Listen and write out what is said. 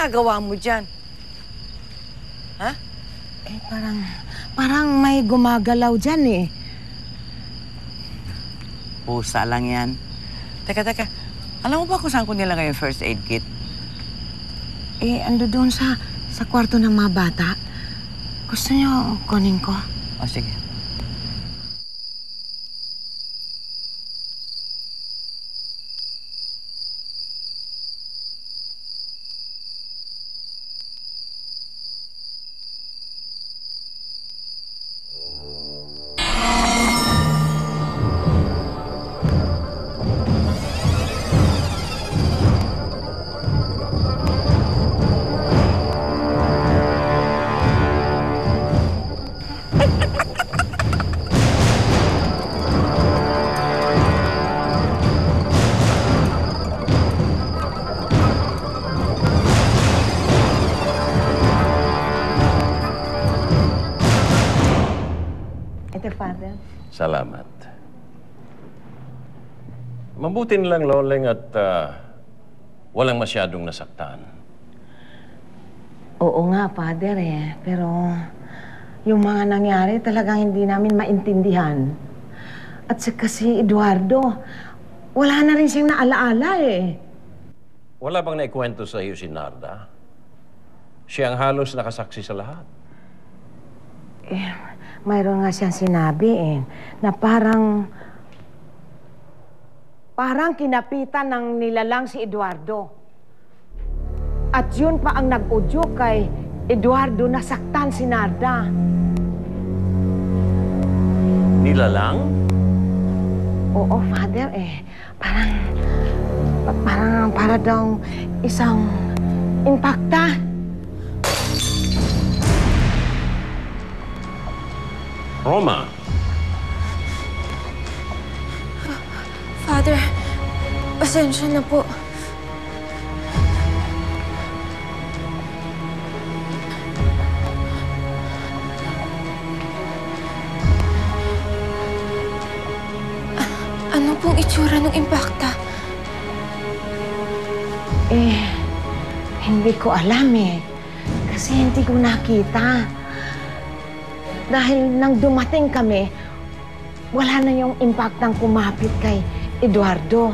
ginagawa mo dyan? Ha? Eh, parang may gumagalaw dyan eh. Pusa lang yan. Teka. Alam mo ba kung saan ko nilagay yung first aid kit? Eh, ando doon sa kwarto ng mga bata. Gusto niyo kunin ko? O, sige. Father. Salamat. Mabuti nilang Loleng at walang masyadong nasaktan. Oo nga, Father eh. Pero yung mga nangyari talagang hindi namin maintindihan. At saka si Eduardo, wala na rin siyang naalaala eh. Wala bang naikwento sa iyo si Narda? Siya ang halos nakasaksi sa lahat. Mayroon nga siyang sinabi na parang kinapitan ng nilalang si Eduardo. At yun pa ang nag-udyok kay Eduardo na saktan si Narda. Nilalang? Oo, Father para daw isang impakta. Roma. Father, pasensya na po. Ano pong itsura ng impakta? Hindi ko alam kasi hindi ko nakita. Dahil nang dumating kami, wala na yung impaktang kumapit kay Eduardo.